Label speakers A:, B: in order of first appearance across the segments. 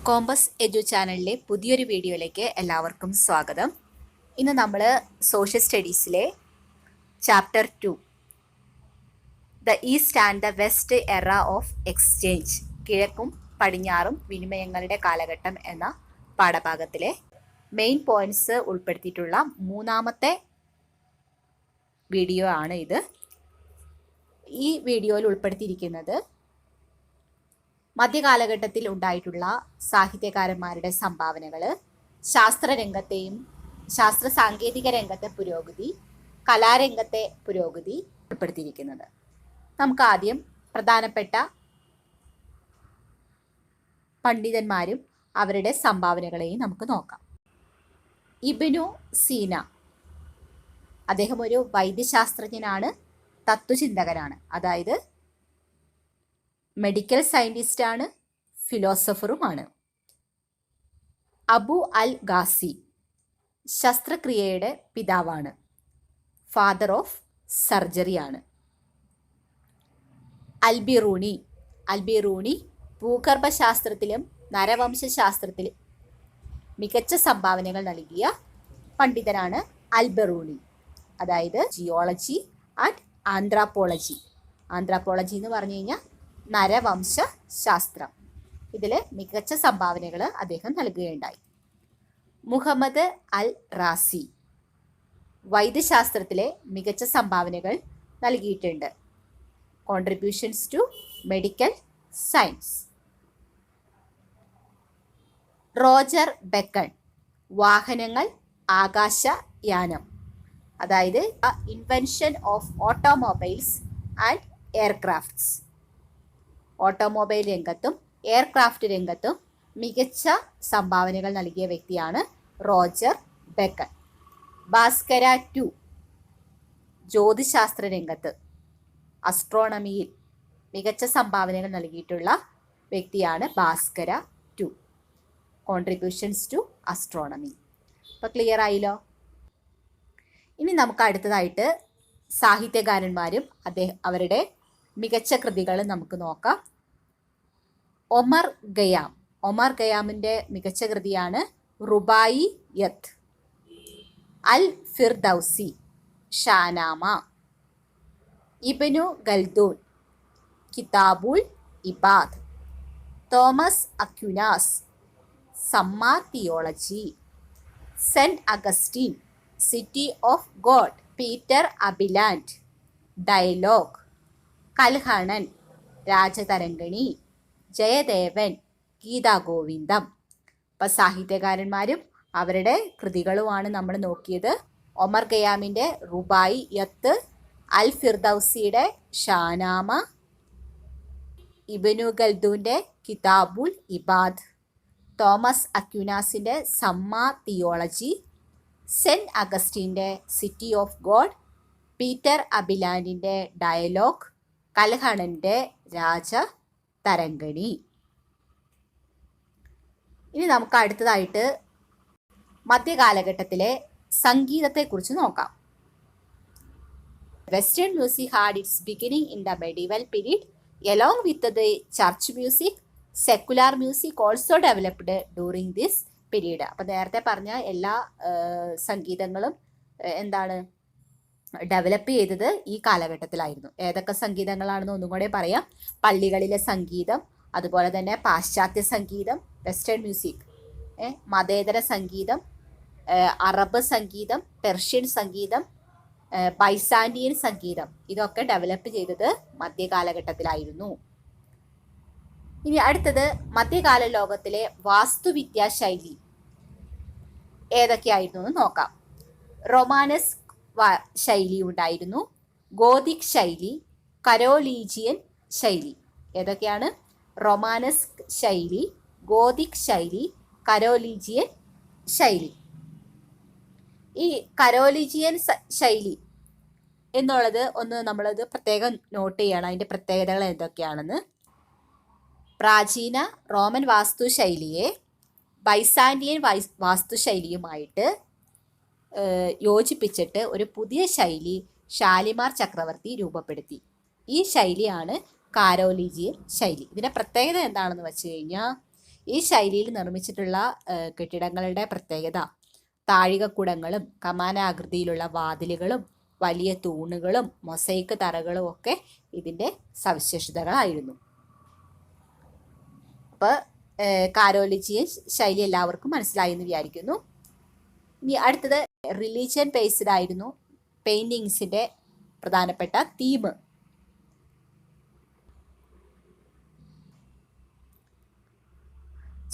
A: Compass എജു ചാനലിലെ പുതിയൊരു വീഡിയോയിലേക്ക് എല്ലാവർക്കും സ്വാഗതം. ഇന്ന് നമ്മൾ സോഷ്യൽ സ്റ്റഡീസിലെ chapter 2 the east and the west era of exchange, കിഴക്കും പടിഞ്ഞാറും വിനിമയങ്ങളുടെ കാലഘട്ടം എന്ന പാഠഭാഗത്തിലെ മെയിൻ പോയിന്റ്സ് ഉൾപ്പെടുത്തിയിട്ടുള്ള മൂന്നാമത്തെ വീഡിയോ ആണ് ഇത്. ഈ വീഡിയോയിൽ ഉൾപ്പെടുത്തിയിരിക്കുന്നത് മധ്യകാലഘട്ടത്തിൽ ഉണ്ടായിട്ടുള്ള സാഹിത്യകാരന്മാരുടെ സംഭാവനകൾ, ശാസ്ത്രരംഗത്തെയും ശാസ്ത്ര സാങ്കേതിക രംഗത്തെ പുരോഗതി, കലാരംഗത്തെ പുരോഗതി ഉൾപ്പെടുത്തിയിരിക്കുന്നത്. നമുക്ക് ആദ്യം പ്രധാനപ്പെട്ട പണ്ഡിതന്മാരും അവരുടെ സംഭാവനകളെയും നമുക്ക് നോക്കാം. ഇബ്നു സീന, അദ്ദേഹം ഒരു വൈദ്യശാസ്ത്രജ്ഞനാണ്, തത്വചിന്തകനാണ്. അതായത് മെഡിക്കൽ സയൻറ്റിസ്റ്റാണ്, ഫിലോസഫറുമാണ്. അബു അൽ ഗാസി, ശസ്ത്രക്രിയയുടെ പിതാവാണ്, ഫാദർ ഓഫ് സർജറിയാണ്. അൽബിറൂണി ഭൂഗർഭശാസ്ത്രത്തിലും നരവംശാസ്ത്രത്തിലും മികച്ച സംഭാവനകൾ നൽകിയ പണ്ഡിതനാണ് അൽബിറൂണി. അതായത് ജിയോളജി ആൻഡ് ആന്ത്രോപോളജി എന്ന് പറഞ്ഞു കഴിഞ്ഞാൽ നരവംശ ശാസ്ത്രം, ഇതിൽ മികച്ച സംഭാവനകൾ അദ്ദേഹം നൽകുകയുണ്ടായി. മുഹമ്മദ് അൽ റാസി, വൈദ്യശാസ്ത്രത്തിലെ മികച്ച സംഭാവനകൾ നൽകിയിട്ടുണ്ട്. Contributions to medical science. Roger Bacon, വാഹനങ്ങൾ, ആകാശയാനം, അതായത് invention of automobiles and aircrafts. Automobile രംഗത്തും എയർക്രാഫ്റ്റ് രംഗത്തും മികച്ച സംഭാവനകൾ നൽകിയ വ്യക്തിയാണ് റോജർ ബെക്കൺ. ഭാസ്കര 2, ജ്യോതിശാസ്ത്ര രംഗത്ത് അസ്ട്രോണമിയിൽ മികച്ച സംഭാവനകൾ നൽകിയിട്ടുള്ള വ്യക്തിയാണ് ഭാസ്കര 2. Contributions to astronomy. അപ്പോൾ ക്ലിയർ ആയില്ലോ. ഇനി നമുക്ക് അടുത്തതായിട്ട് സാഹിത്യകാരന്മാരും അവരുടെ മികച്ച കൃതികൾ നമുക്ക് നോക്കാം. ഒമർ ഖയ്യാമിൻ്റെ മികച്ച കൃതിയാണ് Rubaiyat. Al Firdausi, Shahnama. Ibn Khaldun, Kitabul Ibar. Thomas Aquinas, Summa Theology. Saint Augustine, City of God. Peter Abelard, dialogue. Kalhanan, Rajatarangini. Jayadevan, Gitagovindam. അപ്പം സാഹിത്യകാരന്മാരും അവരുടെ കൃതികളുമാണ് നമ്മൾ നോക്കിയത്. ഒമർ ഖയ്യാമിൻ്റെ റുബായി യത്ത്, അൽ ഫിർദൗസിയുടെ ഷാനാമ, ഇബ്നു ഖൽദൂൻ്റെ കിതാബുൽ ഇബാദ്, തോമസ് അക്വിനാസിൻ്റെ സമ്മാ തിയോളജി, സെന്റ് അഗസ്റ്റീൻ്റെ സിറ്റി ഓഫ് ഗോഡ്, പീറ്റർ അബിലാൻഡിൻ്റെ dialogue, കൽഹണൻ്റെ രാജതരംഗിണി. ഇനി നമുക്ക് അടുത്തതായിട്ട് മധ്യകാലഘട്ടത്തിലെ സംഗീതത്തെക്കുറിച്ച് നോക്കാം. Western music had its beginning in the medieval period. Along with the church music, secular music also developed during this period. അപ്പം നേരത്തെ പറഞ്ഞ എല്ലാ സംഗീതങ്ങളും എന്താണ് ഡെവലപ്പ് ചെയ്തത് ഈ കാലഘട്ടത്തിലായിരുന്നു. ഏതൊക്കെ സംഗീതങ്ങളാണെന്ന് ഒന്നും കൂടെ പറയാം. പള്ളികളിലെ സംഗീതം, അതുപോലെ തന്നെ പാശ്ചാത്യ സംഗീതം, വെസ്റ്റേൺ മ്യൂസിക്, മതേതര സംഗീതം, അറബ് സംഗീതം, പെർഷ്യൻ സംഗീതം, ബൈസാൻഡിയൻ സംഗീതം, ഇതൊക്കെ ഡെവലപ്പ് ചെയ്തത് മധ്യകാലഘട്ടത്തിലായിരുന്നു. ഇനി അടുത്തത് മധ്യകാല ലോകത്തിലെ വാസ്തുവിദ്യാ ശൈലി ഏതൊക്കെയായിരുന്നു എന്ന് നോക്കാം. റൊമാനസ് ശൈലി ഉണ്ടായിരുന്നു, ഗോതിക് ശൈലി, കരോലീജിയൻ ശൈലി. ഏതൊക്കെയാണ്? റൊമാനസ് ശൈലി, ഗോതിക് ശൈലി, കരോലീജിയൻ ശൈലി. ഈ കരോലീജിയൻ ശൈലി എന്നുള്ളത് ഒന്ന് നമ്മളത് പ്രത്യേകം നോട്ട് ചെയ്യണം. അതിൻ്റെ പ്രത്യേകതകൾ എന്തൊക്കെയാണെന്ന്. പ്രാചീന റോമൻ വാസ്തുശൈലിയെ ബൈസാൻഡിയൻ വാസ്തുശൈലിയുമായിട്ട് യോജിപ്പിച്ചിട്ട് ഒരു പുതിയ ശൈലി ഷാലിമാർ ചക്രവർത്തി രൂപപ്പെടുത്തി. ഈ ശൈലിയാണ് കാരോലിജിയൻ ശൈലി. ഇതിൻ്റെ പ്രത്യേകത എന്താണെന്ന് വെച്ച് കഴിഞ്ഞാൽ ഈ ശൈലിയിൽ നിർമ്മിച്ചിട്ടുള്ള കെട്ടിടങ്ങളുടെ പ്രത്യേകത താഴികക്കുടങ്ങളും കമാനാകൃതിയിലുള്ള വാതിലുകളും വലിയ തൂണുകളും മൊസൈക്ക് തറകളും ഒക്കെ ഇതിൻ്റെ സവിശേഷതകളായിരുന്നു. അപ്പോൾ കാരോലിജിയൻ ശൈലി എല്ലാവർക്കും മനസ്സിലായി എന്ന് വിചാരിക്കുന്നു. ഇനി അടുത്തത് റിലീജിയൻ ബേസ്ഡ് ആയിരുന്നു പെയിന്റിങ്സിന്റെ പ്രധാനപ്പെട്ട തീം.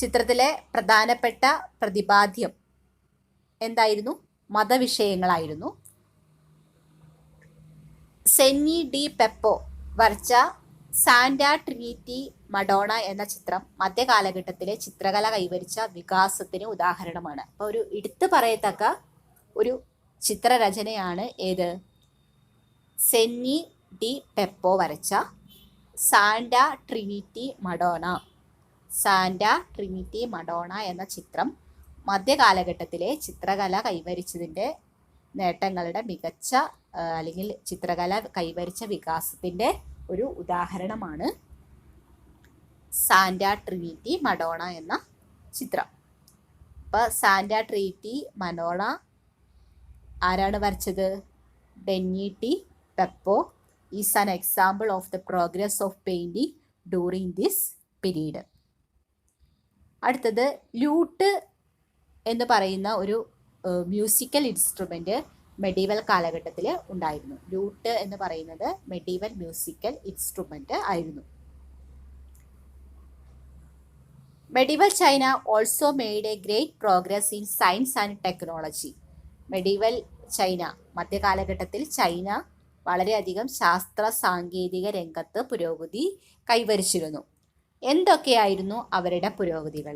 A: ചിത്രത്തിലെ പ്രധാനപ്പെട്ട പ്രതിപാദ്യം എന്തായിരുന്നു? മതവിഷയങ്ങളായിരുന്നു. സെന്നി ഡി പെപ്പോ വരച്ച സാന്റാ ട്രിനിറ്റി മഡോണ എന്ന ചിത്രം മധ്യകാലഘട്ടത്തിലെ ചിത്രകല കൈവരിച്ച വികാസത്തിന് ഉദാഹരണമാണ്. അപ്പോൾ ഒരു എടുത്തു പറയത്തക്ക ഒരു ചിത്രരചനയാണ് ഏത്? സെന്നി ഡി പെപ്പോ വരച്ച Santa Trinity Madonna. Santa Trinity Madonna എന്ന ചിത്രം മധ്യകാലഘട്ടത്തിലെ ചിത്രകല കൈവരിച്ചതിൻ്റെ നേട്ടങ്ങളുടെ മികച്ച അല്ലെങ്കിൽ ചിത്രകല കൈവരിച്ച വികാസത്തിൻ്റെ ഒരു ഉദാഹരണമാണ് സാന്റാ ട്രിനിറ്റി മഡോണ എന്ന ചിത്രം. അപ്പോൾ സാന്റാ ട്രിനിറ്റി മഡോണ ആരാണ് വരച്ചത്? Cenni di Pepo is an example of the progress of painting during this period. അടുത്തത് ലൂട്ട് എന്ന് പറയുന്ന ഒരു മ്യൂസിക്കൽ ഇൻസ്ട്രുമെൻ്റ് മെഡീവൽ കാലഘട്ടത്തിൽ ഉണ്ടായിരുന്നു. ലൂട്ട് എന്ന് പറയുന്നത് മെഡീവൽ മ്യൂസിക്കൽ ഇൻസ്ട്രുമെൻ്റ് ആയിരുന്നു. Medieval China also made A great progress in science and technology. Medieval China, മധ്യകാലഘട്ടത്തിൽ ചൈന വളരെയധികം ശാസ്ത്ര സാങ്കേതിക രംഗത്ത് പുരോഗതി കൈവരിച്ചിരുന്നു. എന്തൊക്കെയായിരുന്നു അവരുടെ പുരോഗതികൾ?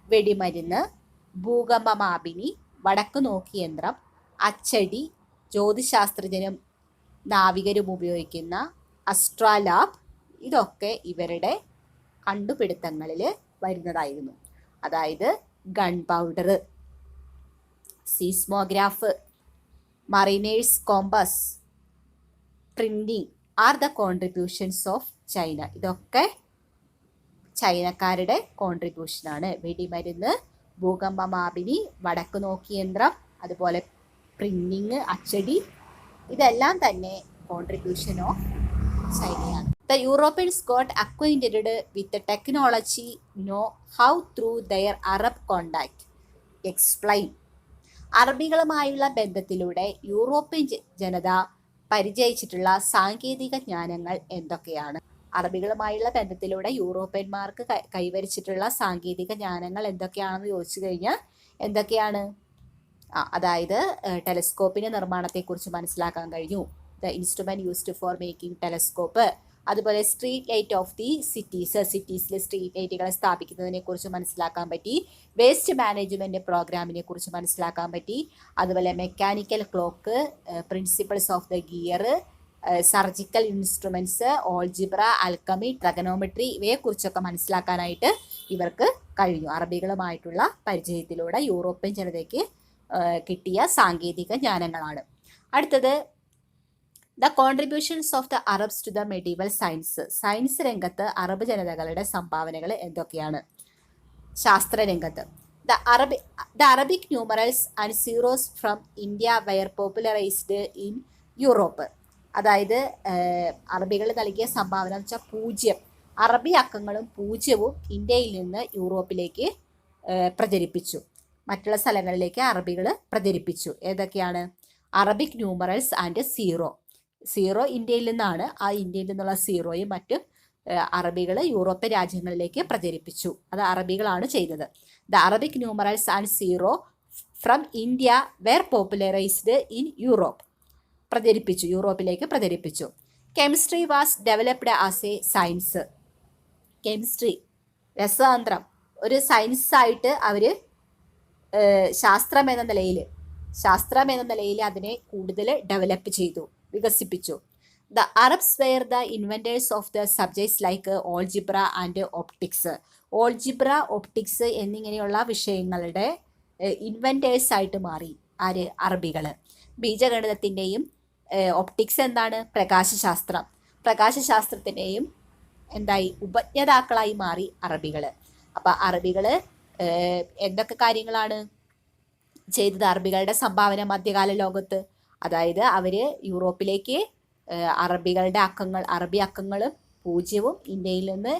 A: വെടിമരുന്ന്, ഭൂകമ്പമാപിനി, വടക്കു നോക്കി യന്ത്രം, അച്ചടി, ജ്യോതിശാസ്ത്രജ്ഞരും നാവികരും ഉപയോഗിക്കുന്ന അസ്ട്രാലാബ്, ഇതൊക്കെ ഇവരുടെ കണ്ടുപിടുത്തങ്ങളിൽ വരുന്നതായിരുന്നു. അതായത് gunpowder, seismograph, mariner's compass, printing are the contributions of China. ഇതൊക്കെ ചൈനക്കാരുടെ കോൺട്രിബ്യൂഷനാണ്. വെടിമരുന്ന്, ഭൂകമ്പമാപിനി, വടക്കു നോക്കി യന്ത്രം, അതുപോലെ പ്രിന്റിങ്, അച്ചടി, ഇതെല്ലാം തന്നെ കോൺട്രിബ്യൂഷൻ ഓഫ് ചൈനയാണ്. The Europeans got acquainted with the technology know how through their Arab contact. Explain. അറബികളുമായുള്ള ബന്ധത്തിലൂടെ യൂറോപ്യൻ ജനത പരിചയിച്ചിട്ടുള്ള സാങ്കേതിക ജ്ഞാനങ്ങൾ എന്തൊക്കെയാണ്? അറബികളുമായുള്ള ബന്ധത്തിലൂടെ യൂറോപ്യന്മാർക്ക് കൈവരിച്ചിട്ടുള്ള സാങ്കേതിക ജ്ഞാനങ്ങൾ എന്തൊക്കെയാണെന്ന് ചോദിച്ചു കഴിഞ്ഞാൽ എന്തൊക്കെയാണ്? അതായത് ടെലസ്കോപ്പിന്റെ നിർമ്മാണത്തെക്കുറിച്ച് മനസ്സിലാക്കാൻ കഴിഞ്ഞു. The instrument used for making telescope. അതുപോലെ സ്ട്രീറ്റ് ലൈറ്റ് ഓഫ് ദി സിറ്റീസിലെ സ്ട്രീറ്റ് ലൈറ്റുകൾ സ്ഥാപിക്കുന്നതിനെ കുറിച്ച് മനസ്സിലാക്കാൻ പറ്റി. വേസ്റ്റ് മാനേജ്മെന്റ് പ്രോഗ്രാമിനെ കുറിച്ച് മനസ്സിലാക്കാൻ പറ്റി. അതുപോലെ mechanical clock, principles of the gear, surgical instruments, algebra, alchemy, trigonometry, ഇവയെക്കുറിച്ചൊക്കെ മനസ്സിലാക്കാനായിട്ട് ഇവർക്ക് കഴിഞ്ഞു. അറബികളുമായിട്ടുള്ള പരിചയത്തിലൂടെ യൂറോപ്യൻ ജനതയ്ക്ക് കിട്ടിയ സാങ്കേതിക ജ്ഞാനങ്ങളാണ്. അടുത്തത് the contributions of the Arabs to the medieval science. Science രംഗത്ത് അറബ് ജനതകളുടെ സംഭാവനകൾ എന്തൊക്കെയാണ്? ശാസ്ത്രരംഗത്ത് the Arabic numerals and zeros from India were popularized in Europe. അതായത് അറബികൾ നൽകിയ സംഭാവന എന്ന് വെച്ചാൽ പൂജ്യം, അറബി അക്കങ്ങളും പൂജ്യവും ഇന്ത്യയിൽ നിന്ന് യൂറോപ്പിലേക്ക് പ്രചരിപ്പിച്ചു. മറ്റുള്ള സ്ഥലങ്ങളിലേക്ക് അറബികൾ പ്രചരിപ്പിച്ചു. ഏതൊക്കെയാണ്? Arabic numerals and zero. Zero ഇന്ത്യയിൽ നിന്നാണ്. ആ ഇന്ത്യയിൽ നിന്നുള്ള സീറോയും മറ്റ് അറബികൾ യൂറോപ്യൻ രാജ്യങ്ങളിലേക്ക് പ്രചരിപ്പിച്ചു. അത് അറബികളാണ് ചെയ്തത്. The Arabic numerals and zero from India were popularized in Europe. പ്രചരിപ്പിച്ചു, യൂറോപ്പിലേക്ക് പ്രചരിപ്പിച്ചു. Chemistry was developed as a science. Chemistry, രസതന്ത്രം, ഒരു സയൻസായിട്ട് അവർ ശാസ്ത്രം എന്ന നിലയിൽ അതിനെ കൂടുതൽ ഡെവലപ്പ് ചെയ്തു, വികസിപ്പിച്ചു. The Arabs were the inventors of the subjects like algebra and optics. Algebra, optics എന്നിങ്ങനെയുള്ള വിഷയങ്ങളുടെ ഇൻവെൻറ്റേഴ്സ് ആയിട്ട് മാറി ആര്? അറബികൾ. ബീജഗണിതത്തിൻ്റെയും ഒപ്റ്റിക്സ് എന്താണ്? പ്രകാശശാസ്ത്രത്തിൻ്റെയും എന്തായി? ഉപജ്ഞാതാക്കളായി മാറി അറബികൾ. അപ്പം അറബികൾ എന്തൊക്കെ കാര്യങ്ങളാണ് ചെയ്തത്? അറബികളുടെ സംഭാവന മധ്യകാല ലോകത്ത്, അതായത് അവർ യൂറോപ്പിലേക്ക് അറബി അക്കങ്ങളും പൂജ്യവും ഇന്ത്യയിൽ നിന്ന്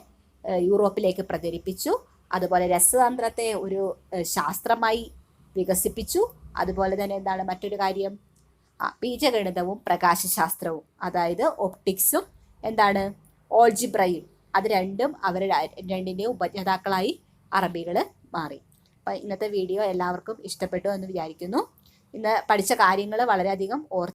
A: യൂറോപ്പിലേക്ക് പ്രചരിപ്പിച്ചു. അതുപോലെ രസതന്ത്രത്തെ ഒരു ശാസ്ത്രമായി വികസിപ്പിച്ചു. അതുപോലെ തന്നെ എന്താണ് മറ്റൊരു കാര്യം? ബീജഗണിതവും പ്രകാശശാസ്ത്രവും, അതായത് ഒപ്റ്റിക്സും എന്താണ് ഓൾജിബ്രയും, അത് രണ്ടിൻ്റെയും ഉപജ്ഞാതാക്കളായി അറബികൾ മാറി. അപ്പം ഇന്നത്തെ വീഡിയോ എല്ലാവർക്കും ഇഷ്ടപ്പെട്ടു എന്ന് വിചാരിക്കുന്നു. ഇന്ന് പഠിച്ച കാര്യങ്ങൾ വളരെയധികം